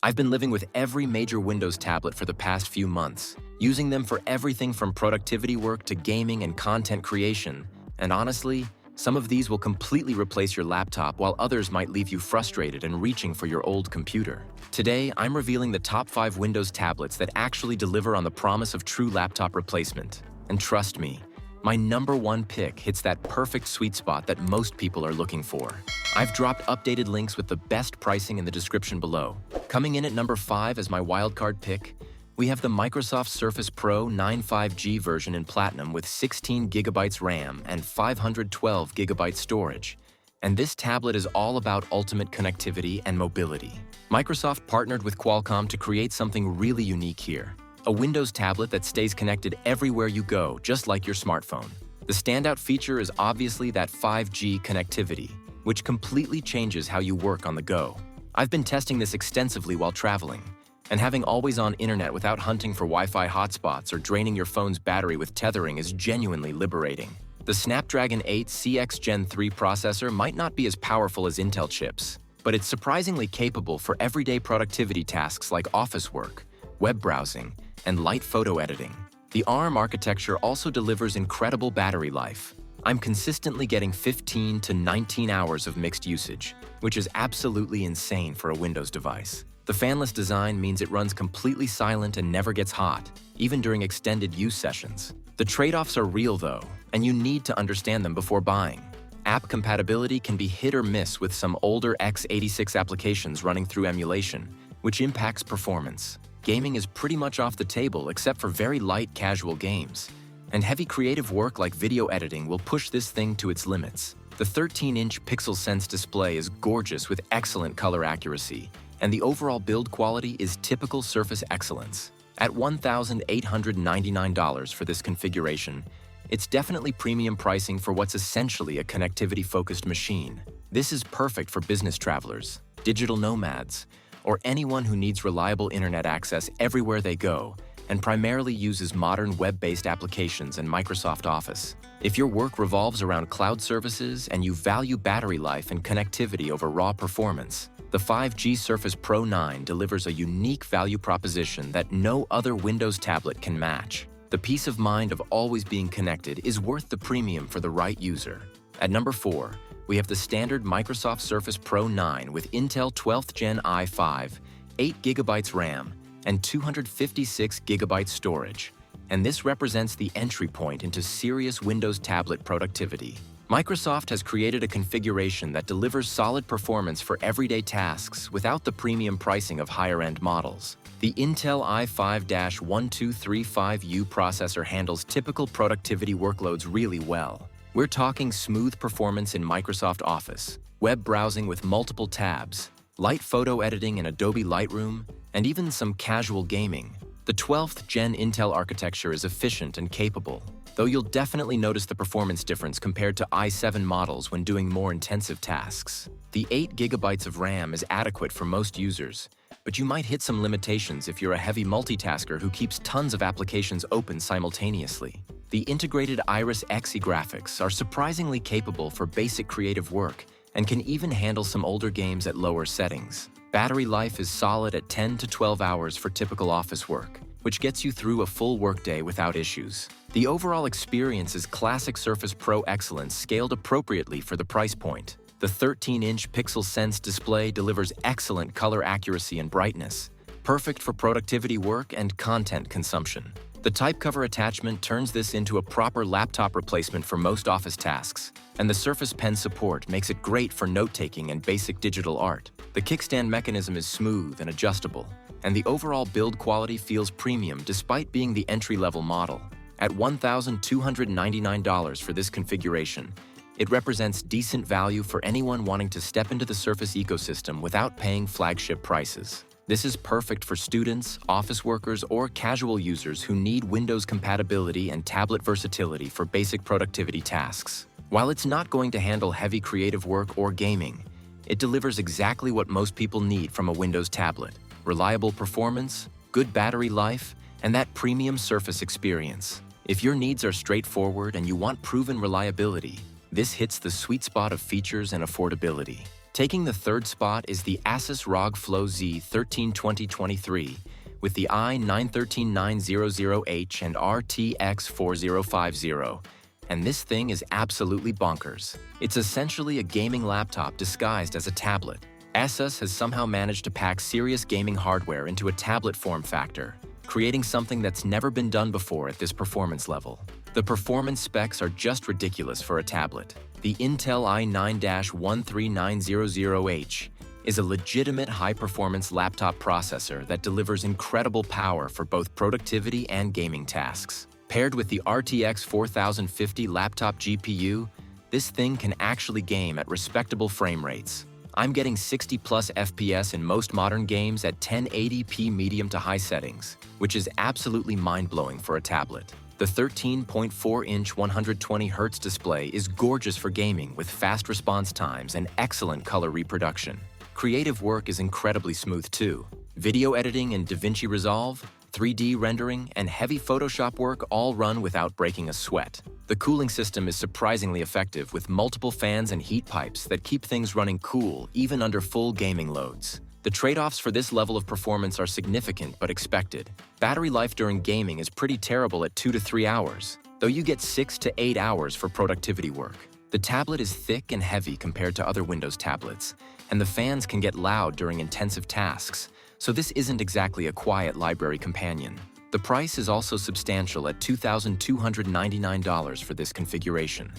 I've been living with every major Windows tablet for the past few months, using them for everything from productivity work to gaming and content creation. And honestly, some of these will completely replace your laptop while others might leave you frustrated and reaching for your old computer. Today, I'm revealing the top 5 Windows tablets that actually deliver on the promise of true laptop replacement. And trust me, my #1 pick hits that perfect sweet spot that most people are looking for. I've dropped updated links with the best pricing in the description below. Coming in at number 5 as my wildcard pick, we have the Microsoft Surface Pro 95G version in Platinum with 16 GB RAM and 512 GB storage. And this tablet is all about ultimate connectivity and mobility. Microsoft partnered with Qualcomm to create something really unique here. A Windows tablet that stays connected everywhere you go, just like your smartphone. The standout feature is obviously that 5G connectivity, which completely changes how you work on the go. I've been testing this extensively while traveling, and having always-on internet without hunting for Wi-Fi hotspots or draining your phone's battery with tethering is genuinely liberating. The Snapdragon 8 CX Gen 3 processor might not be as powerful as Intel chips, but it's surprisingly capable for everyday productivity tasks like office work, web browsing, and light photo editing. The ARM architecture also delivers incredible battery life. I'm consistently getting 15 to 19 hours of mixed usage, which is absolutely insane for a Windows device. The fanless design means it runs completely silent and never gets hot, even during extended use sessions. The trade-offs are real though, and you need to understand them before buying. App compatibility can be hit or miss with some older x86 applications running through emulation, which impacts performance. Gaming is pretty much off the table except for very light casual games, and heavy creative work like video editing will push this thing to its limits. The 13-inch Pixel Sense display is gorgeous with excellent color accuracy, and the overall build quality is typical Surface excellence. At $1,899 for this configuration, it's definitely premium pricing for what's essentially a connectivity-focused machine. This is perfect for business travelers, digital nomads, or anyone who needs reliable internet access everywhere they go and primarily uses modern web-based applications and Microsoft Office. If your work revolves around cloud services and you value battery life and connectivity over raw performance, the 5G Surface Pro 9 delivers a unique value proposition that no other Windows tablet can match. The peace of mind of always being connected is worth the premium for the right user. At number 4, we have the standard Microsoft Surface Pro 9 with Intel 12th Gen i5, 8 GB RAM, and 256 GB storage. And this represents the entry point into serious Windows tablet productivity. Microsoft has created a configuration that delivers solid performance for everyday tasks without the premium pricing of higher-end models. The Intel i5-1235U processor handles typical productivity workloads really well. We're talking smooth performance in Microsoft Office, web browsing with multiple tabs, light photo editing in Adobe Lightroom, and even some casual gaming. The 12th Gen Intel architecture is efficient and capable, though you'll definitely notice the performance difference compared to i7 models when doing more intensive tasks. The 8 GB of RAM is adequate for most users, but you might hit some limitations if you're a heavy multitasker who keeps tons of applications open simultaneously. The integrated Iris Xe graphics are surprisingly capable for basic creative work and can even handle some older games at lower settings. Battery life is solid at 10 to 12 hours for typical office work, which gets you through a full workday without issues. The overall experience is classic Surface Pro excellence scaled appropriately for the price point. The 13-inch Pixel Sense display delivers excellent color accuracy and brightness, perfect for productivity work and content consumption. The type cover attachment turns this into a proper laptop replacement for most office tasks, and the Surface Pen support makes it great for note-taking and basic digital art. The kickstand mechanism is smooth and adjustable, and the overall build quality feels premium despite being the entry-level model. At $1,299 for this configuration, it represents decent value for anyone wanting to step into the Surface ecosystem without paying flagship prices. This is perfect for students, office workers, or casual users who need Windows compatibility and tablet versatility for basic productivity tasks. While it's not going to handle heavy creative work or gaming, it delivers exactly what most people need from a Windows tablet: reliable performance, good battery life, and that premium Surface experience. If your needs are straightforward and you want proven reliability, this hits the sweet spot of features and affordability. Taking the third spot is the ASUS ROG Flow Z13 2023 with the i9-13900H and RTX 4050. And this thing is absolutely bonkers. It's essentially a gaming laptop disguised as a tablet. ASUS has somehow managed to pack serious gaming hardware into a tablet form factor, creating something that's never been done before at this performance level. The performance specs are just ridiculous for a tablet. The Intel i9-13900H is a legitimate high-performance laptop processor that delivers incredible power for both productivity and gaming tasks. Paired with the RTX 4050 laptop GPU, this thing can actually game at respectable frame rates. I'm getting 60+ FPS in most modern games at 1080p medium to high settings, which is absolutely mind-blowing for a tablet. The 13.4-inch 120Hz display is gorgeous for gaming with fast response times and excellent color reproduction. Creative work is incredibly smooth too. Video editing in DaVinci Resolve, 3D rendering, and heavy Photoshop work all run without breaking a sweat. The cooling system is surprisingly effective with multiple fans and heat pipes that keep things running cool even under full gaming loads. The trade-offs for this level of performance are significant but expected. Battery life during gaming is pretty terrible at 2 to 3 hours, though you get 6 to 8 hours for productivity work. The tablet is thick and heavy compared to other Windows tablets, and the fans can get loud during intensive tasks, so this isn't exactly a quiet library companion. The price is also substantial at $2,299 for this configuration,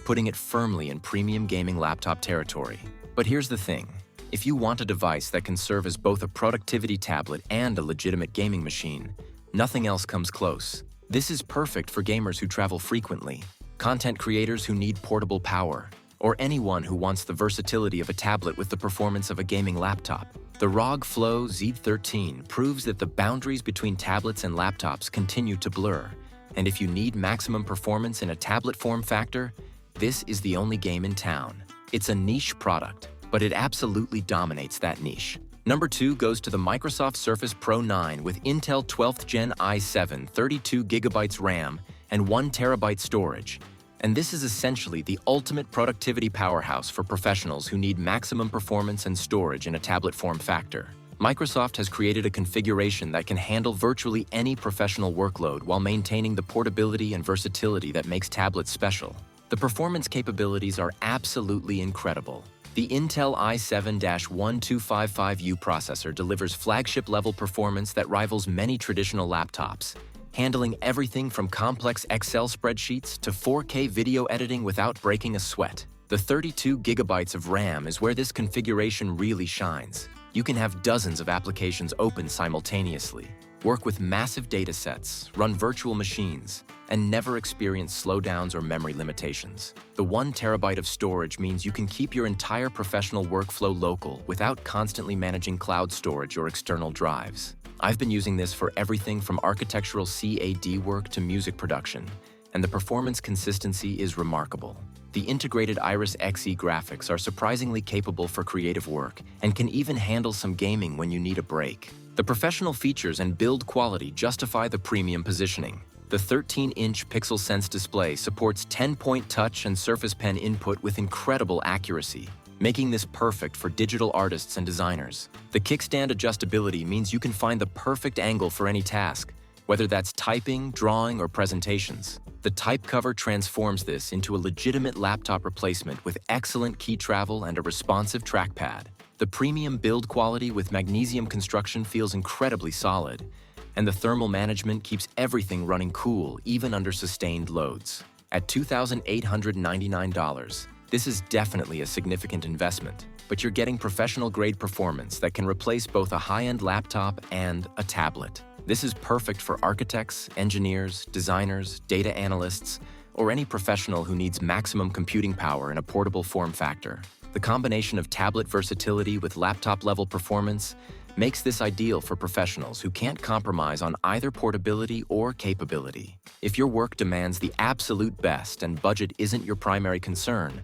putting it firmly in premium gaming laptop territory. But here's the thing. If you want a device that can serve as both a productivity tablet and a legitimate gaming machine, nothing else comes close. This is perfect for gamers who travel frequently, content creators who need portable power, or anyone who wants the versatility of a tablet with the performance of a gaming laptop. The ROG Flow Z13 proves that the boundaries between tablets and laptops continue to blur, and if you need maximum performance in a tablet form factor, this is the only game in town. It's a niche product, but it absolutely dominates that niche. Number 2 goes to the Microsoft Surface Pro 9 with Intel 12th Gen i7, 32GB RAM, and 1TB storage. And this is essentially the ultimate productivity powerhouse for professionals who need maximum performance and storage in a tablet form factor. Microsoft has created a configuration that can handle virtually any professional workload while maintaining the portability and versatility that makes tablets special. The performance capabilities are absolutely incredible. The Intel i7-1255U processor delivers flagship-level performance that rivals many traditional laptops, handling everything from complex Excel spreadsheets to 4K video editing without breaking a sweat. The 32GB of RAM is where this configuration really shines. You can have dozens of applications open simultaneously, work with massive datasets, run virtual machines, and never experience slowdowns or memory limitations. The 1TB of storage means you can keep your entire professional workflow local without constantly managing cloud storage or external drives. I've been using this for everything from architectural CAD work to music production, and the performance consistency is remarkable. The integrated Iris Xe graphics are surprisingly capable for creative work and can even handle some gaming when you need a break. The professional features and build quality justify the premium positioning. The 13-inch Pixel Sense display supports 10-point touch and Surface Pen input with incredible accuracy, making this perfect for digital artists and designers. The kickstand adjustability means you can find the perfect angle for any task, whether that's typing, drawing, or presentations. The type cover transforms this into a legitimate laptop replacement with excellent key travel and a responsive trackpad. The premium build quality with magnesium construction feels incredibly solid, and the thermal management keeps everything running cool even under sustained loads. At $2,899, this is definitely a significant investment, but you're getting professional-grade performance that can replace both a high-end laptop and a tablet. This is perfect for architects, engineers, designers, data analysts, or any professional who needs maximum computing power in a portable form factor. The combination of tablet versatility with laptop-level performance makes this ideal for professionals who can't compromise on either portability or capability. If your work demands the absolute best and budget isn't your primary concern,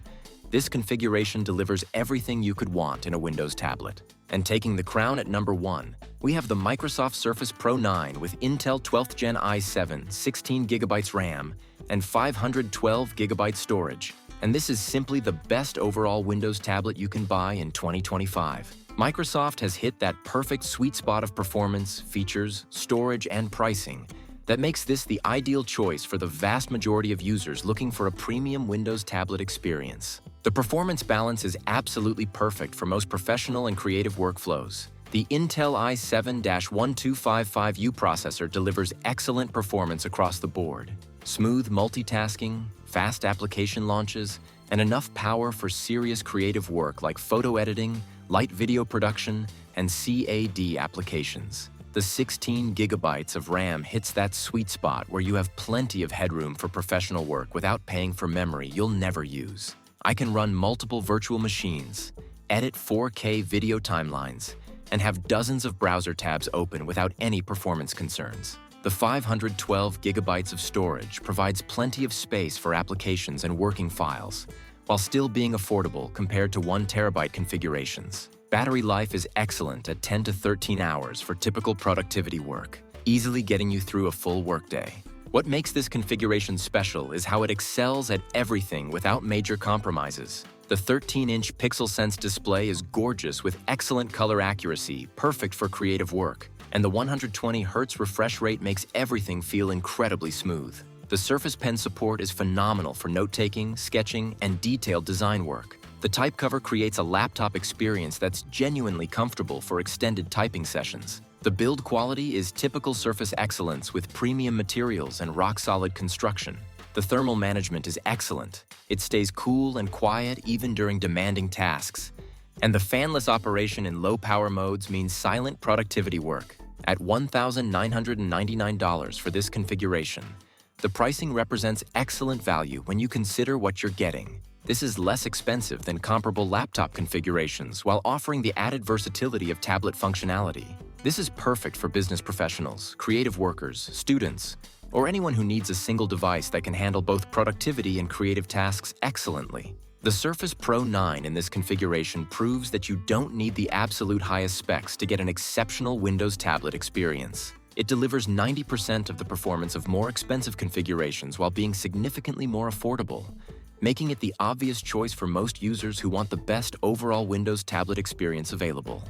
this configuration delivers everything you could want in a Windows tablet. And taking the crown at number 1, we have the Microsoft Surface Pro 9 with Intel 12th Gen i7, 16GB RAM, and 512GB storage. And this is simply the best overall Windows tablet you can buy in 2025. Microsoft has hit that perfect sweet spot of performance, features, storage, and pricing that makes this the ideal choice for the vast majority of users looking for a premium Windows tablet experience. The performance balance is absolutely perfect for most professional and creative workflows. The Intel i7-1255U processor delivers excellent performance across the board. Smooth multitasking, fast application launches, and enough power for serious creative work like photo editing, light video production, and CAD applications. The 16 gigabytes of RAM hits that sweet spot where you have plenty of headroom for professional work without paying for memory you'll never use. I can run multiple virtual machines, edit 4K video timelines, and have dozens of browser tabs open without any performance concerns. The 512 gigabytes of storage provides plenty of space for applications and working files, while still being affordable compared to 1 terabyte configurations. Battery life is excellent at 10 to 13 hours for typical productivity work, easily getting you through a full workday. What makes this configuration special is how it excels at everything without major compromises. The 13-inch PixelSense display is gorgeous with excellent color accuracy, perfect for creative work, and the 120 Hz refresh rate makes everything feel incredibly smooth. The Surface Pen support is phenomenal for note-taking, sketching, and detailed design work. The type cover creates a laptop experience that's genuinely comfortable for extended typing sessions. The build quality is typical Surface excellence with premium materials and rock-solid construction. The thermal management is excellent. It stays cool and quiet even during demanding tasks. And the fanless operation in low-power modes means silent productivity work. At $1,999 for this configuration, the pricing represents excellent value when you consider what you're getting. This is less expensive than comparable laptop configurations while offering the added versatility of tablet functionality. This is perfect for business professionals, creative workers, students, or anyone who needs a single device that can handle both productivity and creative tasks excellently. The Surface Pro 9 in this configuration proves that you don't need the absolute highest specs to get an exceptional Windows tablet experience. It delivers 90% of the performance of more expensive configurations while being significantly more affordable, making it the obvious choice for most users who want the best overall Windows tablet experience available.